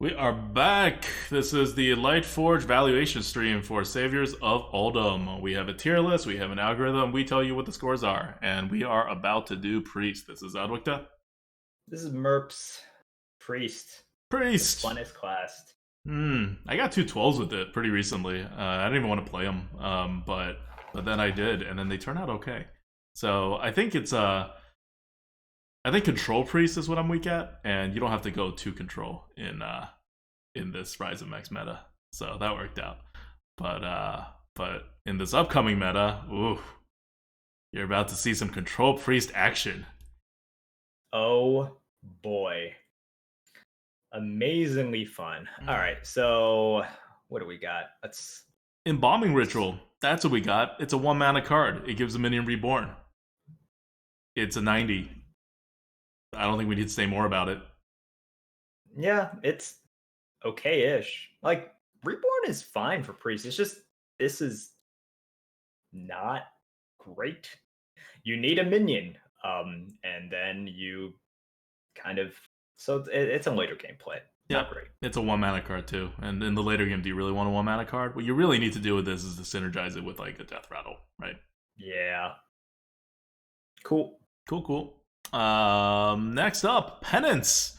We are back. This is the Lightforge valuation stream for Saviors of Uldum. We have a tier list, we have an algorithm, we tell you what the scores are, and we are about to do Priest. This is Adwikta. This is Merp's Priest, the Priest! funnest class. I got two 12s with it pretty recently. I didn't even want to play them, but then I did, and then they turn out okay. So I think I think Control Priest is what I'm weak at, and you don't have to go to Control in this Rise of Max meta, so that worked out. But in this upcoming meta, ooh, you're about to see some Control Priest action. Oh boy. Amazingly fun. All right, so what do we got? Embalming Ritual, that's what we got. It's a 1 mana card. It gives a minion reborn. It's a 90. I don't think we need to say more about it. Yeah, it's okay-ish. Like Reborn is fine for Priest. It's just this is not great. You need a minion, and then you kind of it's a later game play. Yep. Not great. It's a 1 mana card too. And in the later game, do you really want a 1 mana card? What you really need to do with this is to synergize it with like a Death Rattle, right? Yeah. Cool. Cool. Next up, Penance.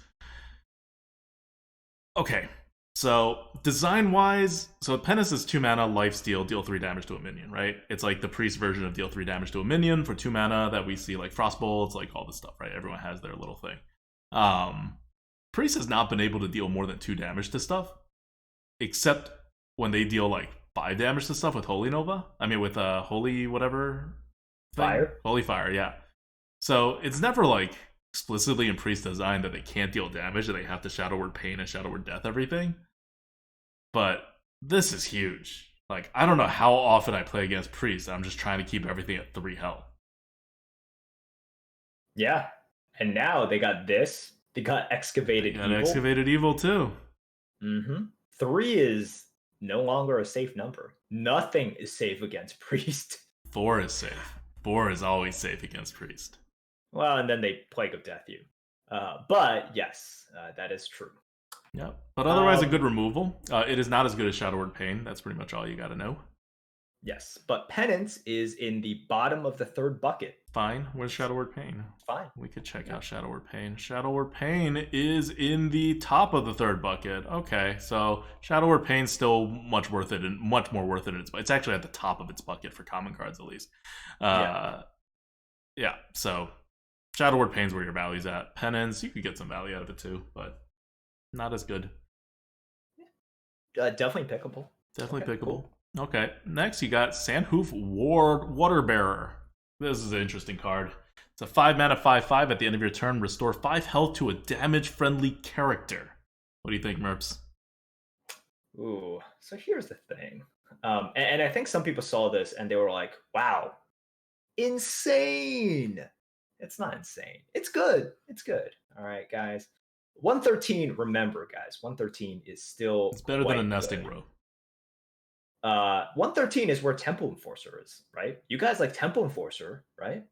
Okay, so design-wise, so Penance is 2 mana, lifesteal, deal 3 damage to a minion, right? It's like the priest version of deal 3 damage to a minion for 2 mana that we see like Frostbolts, like all this stuff, right? Everyone has their little thing. Priest has not been able to deal more than 2 damage to stuff, except when they deal like 5 damage to stuff with Holy Nova. I mean, with Holy whatever thing? Fire. Holy Fire, yeah. So it's never like explicitly in Priest design that they can't deal damage, that they have to Shadow Word Pain and Shadow Word Death everything. But this is huge. Like, I don't know how often I play against Priest. I'm just trying to keep everything at 3 health. Yeah. And now they got this. They got Excavated Evil. Excavated Evil too. 3 is no longer a safe number. Nothing is safe against Priest. 4 is safe. 4 is always safe against Priest. Well, and then they Plague of Death you. But yes, that is true. Yep. But otherwise, a good removal. It is not as good as Shadow Word Pain. That's pretty much all you got to know. Yes, but Penance is in the bottom of the 3rd bucket. Fine. Where's Shadow Word Pain? Fine. We could check out Shadow Word Pain. Shadow Word Pain is in the top of the 3rd bucket. Okay, so Shadow Word Pain's still much worth it, and much more worth it. It's actually at the top of its bucket for common cards, at least. Yeah. So Shadow Word Pain's where your value's at. Penance, you could get some value out of it too, but not as good. Definitely pickable. Definitely pickable. Cool. Okay, next you got Sandhoof Ward Waterbearer. This is an interesting card. It's a 5 mana 5/5. At the end of your turn, restore 5 health to a damage-friendly character. What do you think, Merps? Ooh, so here's the thing. And I think some people saw this and they were like, wow, insane. It's not insane. It's good. It's good. All right, guys. 113, remember, guys, 113 is still. It's better than a nesting row. 113 is where Temple Enforcer is, right? You guys like Temple Enforcer, right?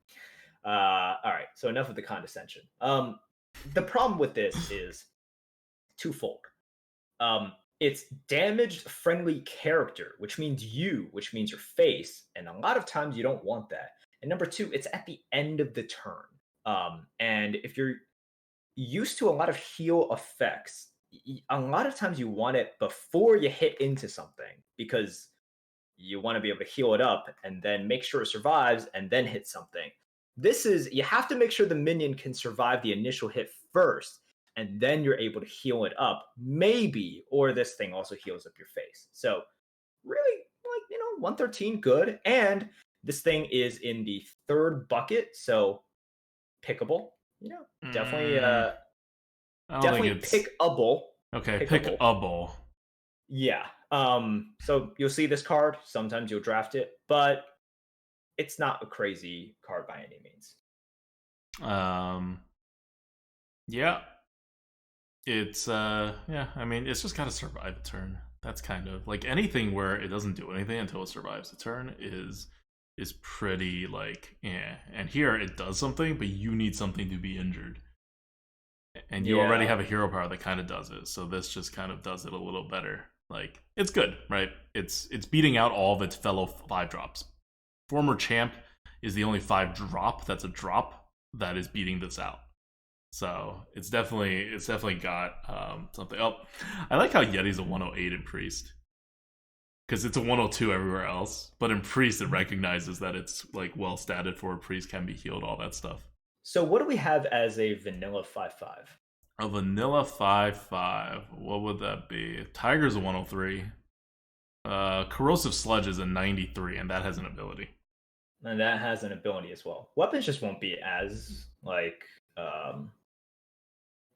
All right, so enough of the condescension. The problem with this is twofold. It's damaged friendly character, which means your face, and a lot of times you don't want that. And number 2, it's at the end of the turn. And if you're used to a lot of heal effects, a lot of times you want it before you hit into something because you want to be able to heal it up and then make sure it survives and then hit something. You have to make sure the minion can survive the initial hit first, and then you're able to heal it up, maybe, or this thing also heals up your face. So really, 113, good. And this thing is in the 3rd bucket, so pickable. Definitely pickable. Okay, pickable. Yeah. So you'll see this card. Sometimes you'll draft it, but it's not a crazy card by any means. Yeah. It's I mean, it's just got to survive a turn. That's kind of like anything where it doesn't do anything until it survives a turn is pretty like, yeah. And here it does something, but you need something to be injured. and you already Yeah. have a hero power that kind of does it. So this just kind of does it a little better. Like it's good, right? It's beating out all of its fellow 5 drops. Former champ is the only 5 drop that's a drop that is beating this out. So it's definitely got something. Oh, I like how Yeti's a 108 in Priest because it's a 102 everywhere else, but in Priest it recognizes that it's like well statted for a Priest can be healed, all that stuff. So what do we have as a vanilla 5/5? A vanilla 5/5. What would that be? Tiger's a 103. Corrosive Sludge is a 93, and that has an ability. And that has an ability as well. Weapons just won't be as like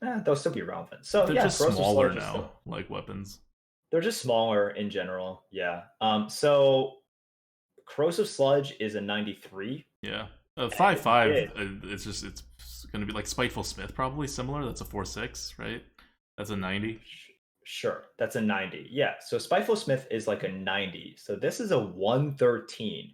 they'll still be relevant. So They're yeah, just corrosive smaller sludge is now, still like weapons. they're just smaller in general. Yeah. So corrosive sludge is a 93. Yeah. And Five if you five. did, It's gonna be like Spiteful Smith, probably similar. That's a 4/6, right? That's a 90. sure, that's a 90. Yeah. So Spiteful Smith is like a 90. So this is a 113.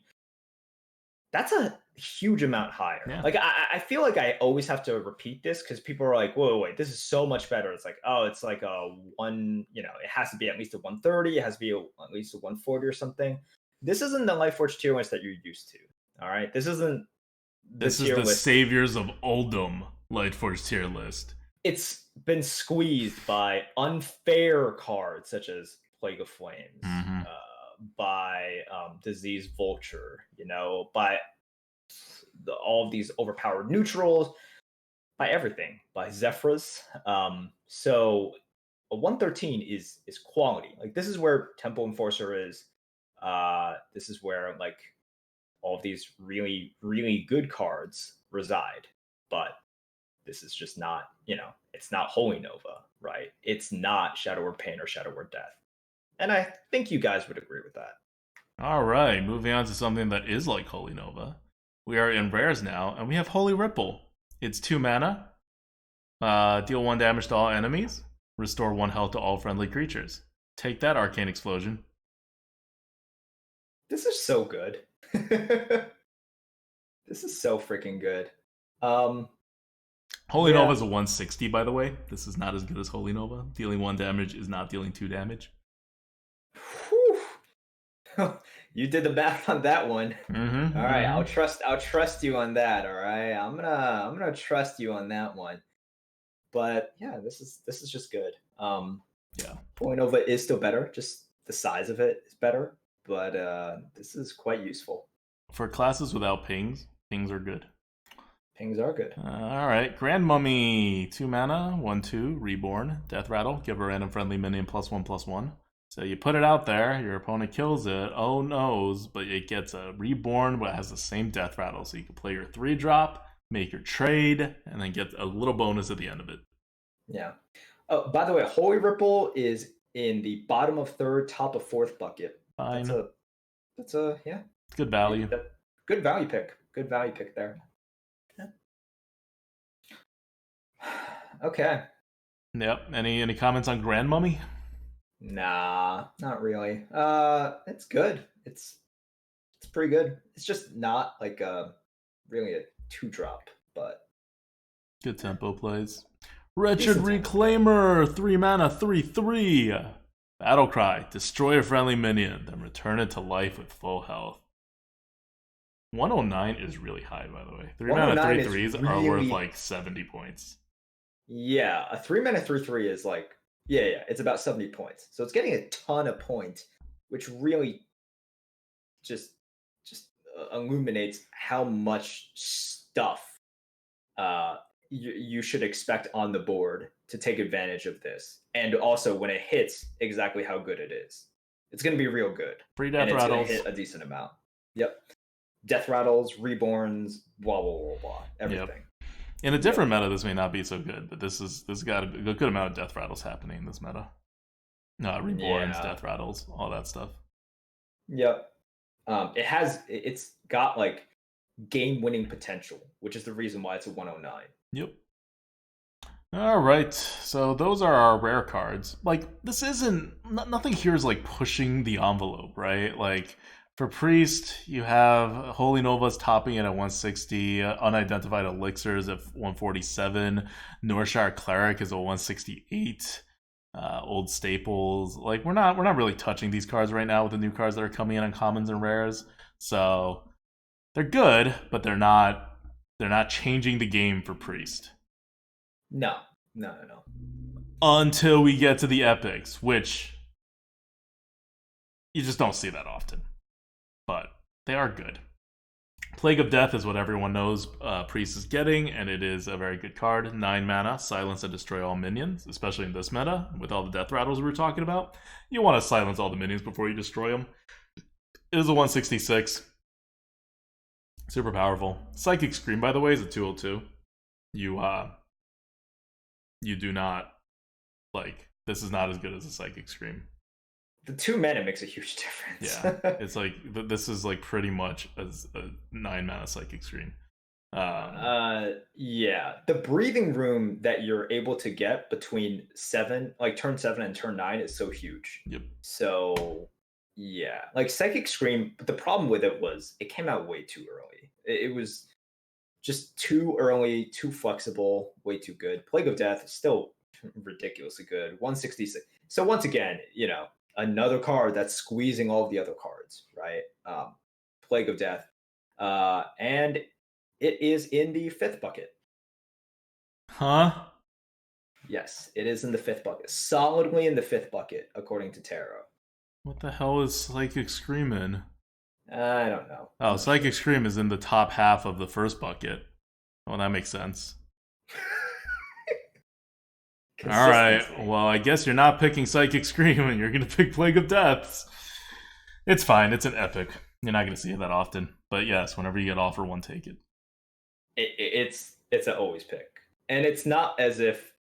That's a huge amount higher. Yeah. Like I feel like I always have to repeat this because people are like, whoa, wait, this is so much better. It's like, oh, it's like a one, it has to be at least a 130, it has to be at least a 140 or something. This isn't the Lightforge tier list that you're used to. All right. This isn't the This is tier the list. Saviors of Uldum Lightforge tier list. It's been squeezed by unfair cards such as Plague of Flames, Mm-hmm. by Disease Vulture, by all of these overpowered neutrals, by everything, by Zephyrs. So a 113 is quality. Like this is where Temple Enforcer is. This is where like all of these really, really good cards reside. But this is just not, it's not Holy Nova, right? It's not Shadow Word Pain or Shadow Word Death. And I think you guys would agree with that. All right, moving on to something that is like Holy Nova. We are in rares now, and we have Holy Ripple. It's 2 mana. Deal 1 damage to all enemies. Restore 1 health to all friendly creatures. Take that, Arcane Explosion. This is so good. This is so freaking good. Holy Yeah. Nova is a 160, by the way. This is not as good as Holy Nova. Dealing 1 damage is not dealing 2 damage. Whew. You did the math on that one. Mm-hmm, All right, I'll trust you on that. All right, I'm gonna trust you on that one. But yeah, this is just good. Yeah. Holy Nova is still better. Just the size of it is better, but this is quite useful. For classes without pings, pings are good. Pings are good. All right, Grand Mummy, 2 mana, 1/2, Reborn, Death Rattle. Give a random friendly minion +1/+1. So you put it out there, your opponent kills it, oh noes, but it gets a Reborn, but it has the same Death Rattle. So you can play your 3-drop, make your trade, and then get a little bonus at the end of it. Yeah. Oh, by the way, Holy Ripple is in the bottom of third, top of fourth bucket. Fine. That's a yeah. It's good value. Good value pick. Good value pick there. Yeah. Okay. Yep. Any comments on Grand Mummy? Nah, not really. It's good. It's pretty good. It's just not like really a 2-drop, but Good tempo plays. Wretched Decent tempo. Reclaimer, 3 mana, 3/3. Battle Cry, destroy a friendly minion, then return it to life with full health. 109 is really high, by the way. 3 mana 109 is 3/3s are worth really- like 70 points. yeah, a 3-mana 3/3 is like yeah, it's about 70 points. So it's getting a ton of points, which really just illuminates how much stuff you should expect on the board to take advantage of this, and also when it hits, exactly how good it is. It's going to be real good. Free And Death it's going Rattles. to hit a decent amount. Yep. Death Rattles, Reborns, blah blah blah blah. Everything. In a different meta, this may not be so good, but this got a good amount of Death Rattles happening in this meta. Reborns, Yeah. Death Rattles, all that stuff. Yep. It's got like game-winning potential, which is the reason why it's a 109. Yep. All right, so those are our rare cards. Like, this isn't nothing here is like pushing the envelope, right? Like, For Priest, you have Holy Nova's topping it at 160, Unidentified Elixirs at 147, Norshire Cleric is a 168, Old Staples. Like we're not really touching these cards right now with the new cards that are coming in on commons and rares. So they're good, but they're not changing the game for Priest. No, no, no, no. Until we get to the epics, which you just don't see that often. But they are good. Plague of Death is what everyone knows Priest is getting, and it is a very good card. 9 mana, silence and destroy all minions, especially in this meta, with all the death rattles we were talking about. You want to silence all the minions before you destroy them. It is a 166. Super powerful. Psychic Scream, by the way, is a 202. You do not, like, this is not as good as a Psychic Scream. The 2 mana makes a huge difference. Yeah, it's like this is like pretty much a 9 mana Psychic Scream. Yeah, the breathing room that you're able to get between turn 7 and turn 9 is so huge. Yep. So yeah, like Psychic Scream, but the problem with it was it came out way too early. It was just too early, too flexible, way too good. Plague of Death is still ridiculously good. 166. So once again, another card that's squeezing all of the other cards, right? Plague of Death. And it is in the 5th bucket. Huh? Yes, it is in the 5th bucket. Solidly in the 5th bucket, according to Tarot. What the hell is Psychic Scream in? I don't know. Oh, Psychic Scream is in the top half of the 1st bucket. Well, that makes sense. Alright, well, I guess you're not picking Psychic Scream and you're going to pick Plague of Deaths. It's fine, it's an epic. You're not going to see it that often. But yes, whenever you get offer one, take it. It's an always pick. And it's not as if,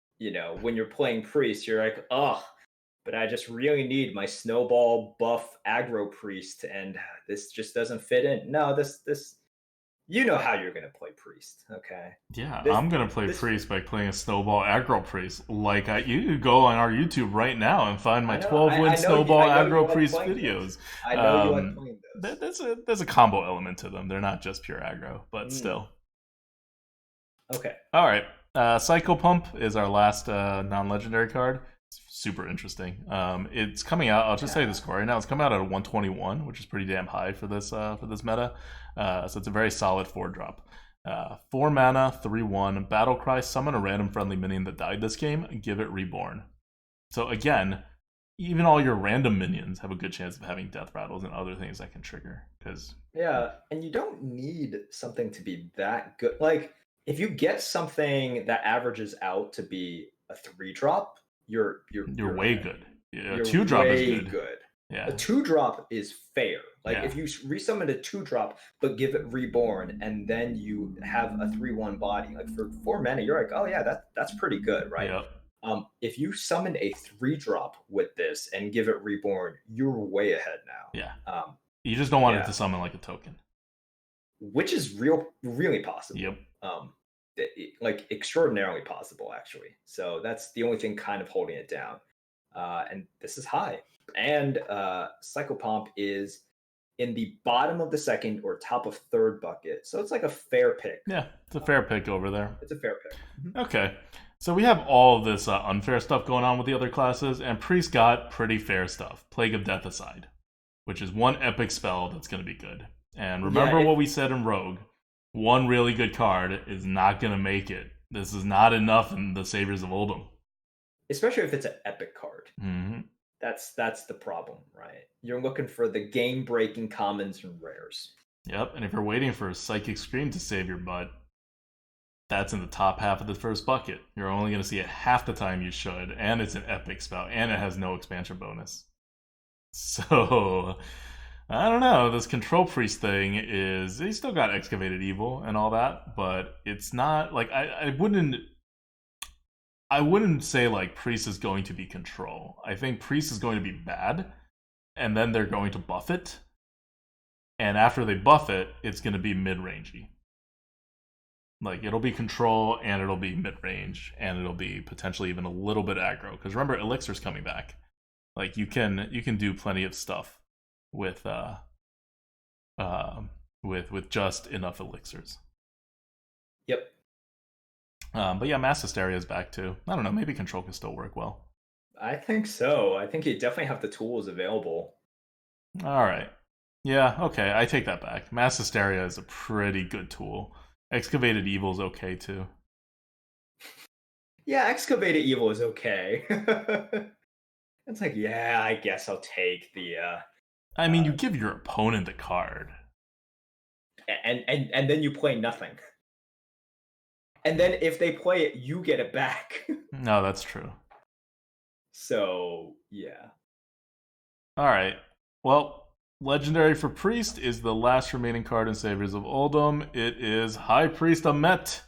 when you're playing Priest, you're like, oh, but I just really need my snowball buff aggro Priest, and this just doesn't fit in. No, this you know how you're going to play Priest, okay? Yeah, I'm going to play Priest by playing a Snowball Aggro Priest. You could go on our YouTube right now and find my 12-win Snowball Aggro Priest videos. I know you like playing those. There's a combo element to them. They're not just pure aggro, but still. Okay. All right. Psycho Pump is our last non-legendary card. It's super interesting. It's coming out. I'll just say the score right now. It's coming out at a 121, which is pretty damn high for this meta. So it's a very solid 4-drop. 4 mana, 3/1, Battle Cry, summon a random friendly minion that died this game, give it Reborn. So again, even all your random minions have a good chance of having death rattles and other things that can trigger. Yeah, and you don't need something to be that good. Like, if you get something that averages out to be a 3-drop, you're way good. Yeah, a 2-drop is good. Yeah. A 2-drop is fair. Like, if you resummon a 2-drop but give it Reborn, and then you have a 3/1 body, like for 4 mana, you're like, oh yeah, that's pretty good, right? Yep. If you summon a 3-drop with this and give it Reborn, you're way ahead now. Yeah. You just don't want it to summon like a token, which is really possible. Yep. Like extraordinarily possible, actually. So that's the only thing kind of holding it down. And this is high. And Psycho Pump is in the bottom of the 2nd or top of 3rd bucket. So it's like a fair pick. Yeah, it's a fair pick over there. It's a fair pick. Mm-hmm. Okay. So we have all of this unfair stuff going on with the other classes, and Priest got pretty fair stuff, Plague of Death aside, which is one epic spell that's going to be good. And remember what we said in Rogue, one really good card is not going to make it. This is not enough in the Saviors of Uldum. Especially if it's an epic card. Mm-hmm. That's the problem, right? You're looking for the game-breaking commons and rares. Yep, and if you're waiting for a Psychic Scream to save your butt, that's in the top half of the 1st bucket. You're only going to see it half the time you should, and it's an epic spell, and it has no expansion bonus. So, I don't know, this Control Priest thing is, he still got Excavated Evil and all that, but it's not, like, I wouldn't say, like, Priest is going to be Control. I think Priest is going to be bad, and then they're going to buff it, and after they buff it, it's going to be mid-rangey. Like, it'll be Control, and it'll be mid-range, and it'll be potentially even a little bit aggro, because remember, Elixir's coming back. Like, you can do plenty of stuff with um, with just enough elixirs. Yep. But yeah, Mass Hysteria is back too. I don't know. Maybe Control can still work well. I think so. I think you definitely have the tools available. All right. Yeah. Okay. I take that back. Mass Hysteria is a pretty good tool. Excavated Evil is okay too. Yeah, Excavated Evil is okay. It's like, yeah, I guess I'll take the I mean, you give your opponent the card. and then you play nothing. And then if they play it, you get it back. No, that's true. So, yeah. All right. Well, Legendary for Priest is the last remaining card in Saviors of Uldum. It is High Priest Amet.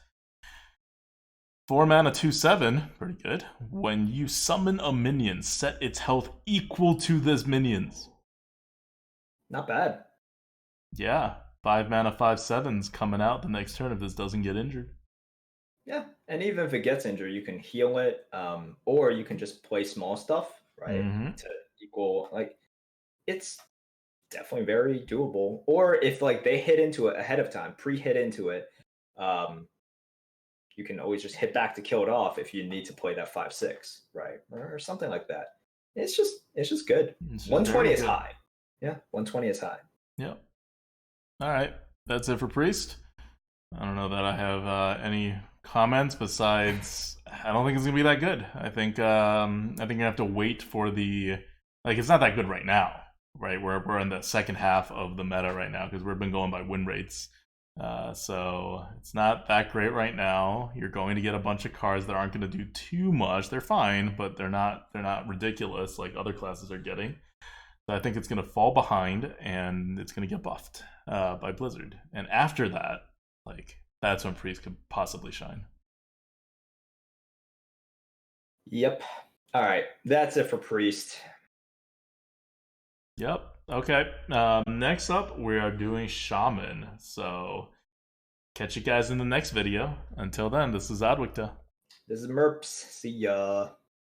4 mana, 2/7. Pretty good. When you summon a minion, set its health equal to this minion's. Not bad. Yeah. 5 mana, 5/7's coming out the next turn if this doesn't get injured. Yeah, and even if it gets injured, you can heal it, or you can just play small stuff, right, to equal. Like, it's definitely very doable. Or if like they hit into it ahead of time, pre-hit into it, you can always just hit back to kill it off if you need to play that 5/6, right, or something like that. It's just good. 120 is high. Yeah, 120 is high. Yep. All right, that's it for Priest. I don't know that I have any comments besides I don't think it's gonna be that good. I think you have to wait for the it's not that good right now, right? We're in the second half of the meta right now because we've been going by win rates. So it's not that great right now. You're going to get a bunch of cards that aren't going to do too much. They're fine, but they're not ridiculous like other classes are getting. So I think it's going to fall behind and it's going to get buffed by Blizzard. And after that, that's when Priest could possibly shine. Yep. All right, that's it for Priest. Yep. Okay. Next up, we are doing Shaman. So catch you guys in the next video. Until then, this is Adwicta. This is Merps. See ya.